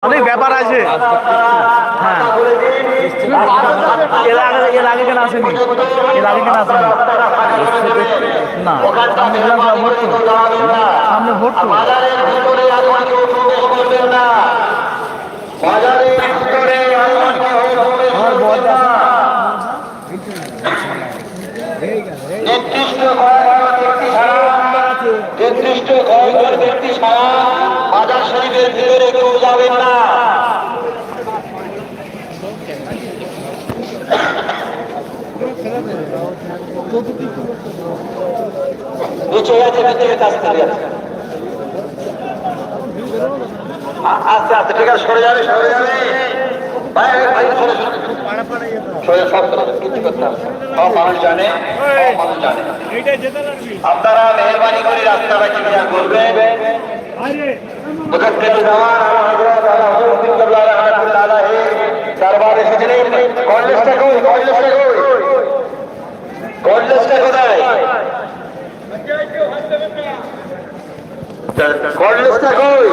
অনেক ব্যাপার আছে। হ্যাঁ, এর আগে কেন আসেনি? এর আগে কেন আসেনি? না, সামনে বিধানসভা ভোট তো, সামনে ভোট তো। আমার বলটা নির্দিষ্ট কয়েকজন ব্যক্তি ছাড়া বাজার শরীফের ভিতরে কেউ যাবেন না। নিচে আছে, নিচে কাজ করে আছে। আস্তে আস্তে, ঠিক আছে, সরে যাবে, সরে যাবে। সব মানুষ জানে, সব মানুষ জানে। আপনারা মেহরবানি করে রাস্তাটা ক্লিয়ার করবেন। দরবার এসেছিলেন, কলেজটা কই, কলেজটা কই, কলেজটা কোথায়, কলেজটা কই,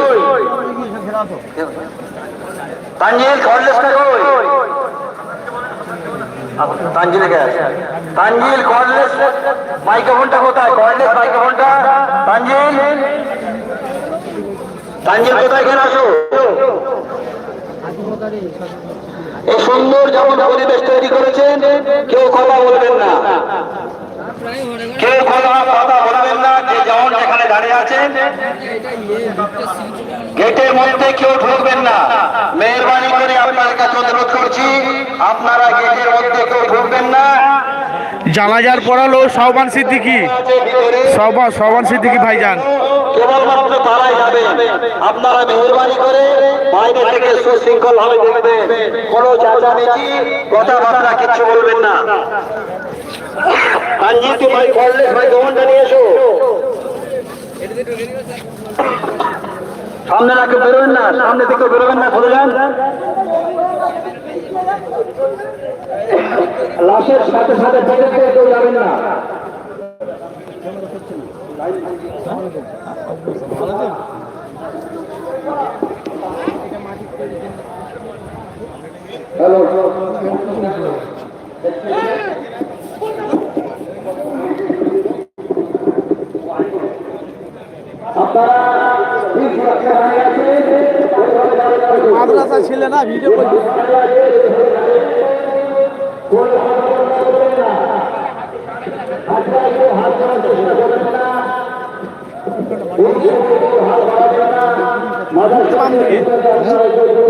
তানজিল, কলেজটা কই, তানজিলে কে আছে? তানজিল, কলেজ মাইক্রোফোনটা কোথায়? কলেজ মাইক্রোফোনটা, তানজিল, তানজিল কোথায়? কেন আসো? এই সুন্দর যেমন পরিবেশ তৈরি করেছেন, কেউ কথা বলবেন না, কেউ কথা বলবেন না। যে যেমন এখানে দাঁড়িয়ে আছেন, গেটের মধ্যে কেউ ঢুকবেন না। মেহরবানি করে আপনার কাছে অনুরোধ করছি, আপনারা গেটের মধ্যে কেউ ঢুকবেন না। জানাজার পড়ালো সহবান সিদ্দিকী, সহবান সিদ্দিকী ভাইজান। কেবলমাত্র তারাই যাবে। আপনারা মেহরবানি করে বাইরে থেকে সুশৃঙ্খল ভাবে দেখবেন, কোনো চেঁচামেচি কথাবার্তা কিচ্ছু বলবেন না। তানজিল, তুমি কলেজ ভাই দোকানটা নিয়ে এসো। সামনে না কেউ বেরোবেন না, সামনে থেকে বেরোবেন না, চলে যান। লাশের সাথে সাথে বেঁধে কেউ যাবেন না। হ্যালো, মাদ্রাসা ছেলে না, ভিডিও করছি।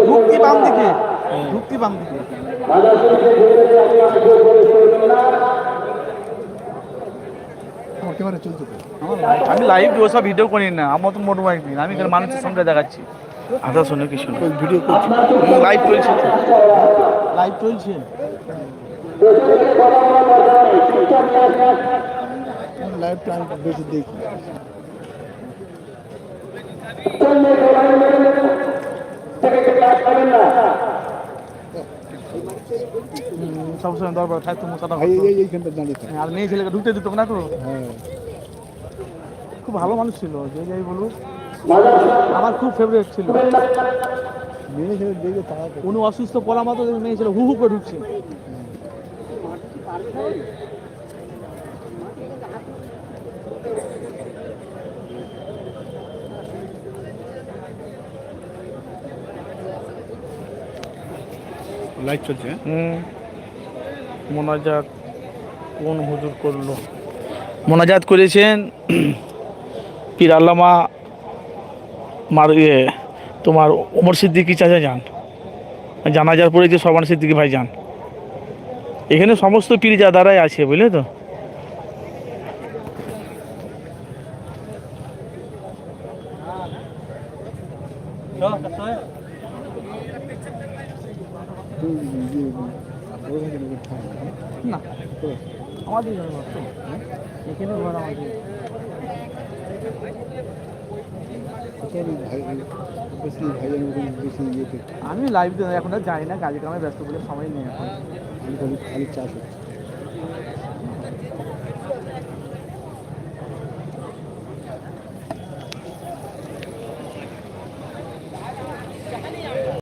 ঢুকতি বাম দিকে, ঢুকতি বাম দিকে। আমি লাইভ ওসব ভিডিও করি না, আমার তো মোট বাইক আমি মানুষের সঙ্গে দেখাচ্ছি। আধা শুনে কিছু ভিডিও করছি, লাইভ চলছে, লাইভ চলছে। লাইভটা আমি বেশি দেখি। সবসময় দরবার থাকতো মশাটা, এইখানটা দাঁড়িয়ে আর মেয়ে ছেলেকে ঢুকতে দিত না তো। খুব ভালো মানুষ ছিল, যে যাই বলুক, আমার খুব ফেভারিট ছিল। মেয়ে ছেলে দেখে উনি অসুস্থ পড়া মতো মেয়ে ছেলে হু হু করে ঢুকছে। লাইভ চলছে। মোনাজাত কোন হুজুর করলো? মোনাজাত করেছেন পীর আল্লামা তোমার ওমর সিদ্দিকী চাচা যান, জানাজার পড়েছে সহবান সিদ্দিকী ভাই যান। এখানে সমস্ত পীরজাদারাই আছে, বুঝলে তো। না, আমাদের এখানে ঘর আমাদের। আমি লাইভ এখন আর যাই না, কাজে কামে ব্যস্ত বলে সময় নেই এখন। খালি চাষ হচ্ছে।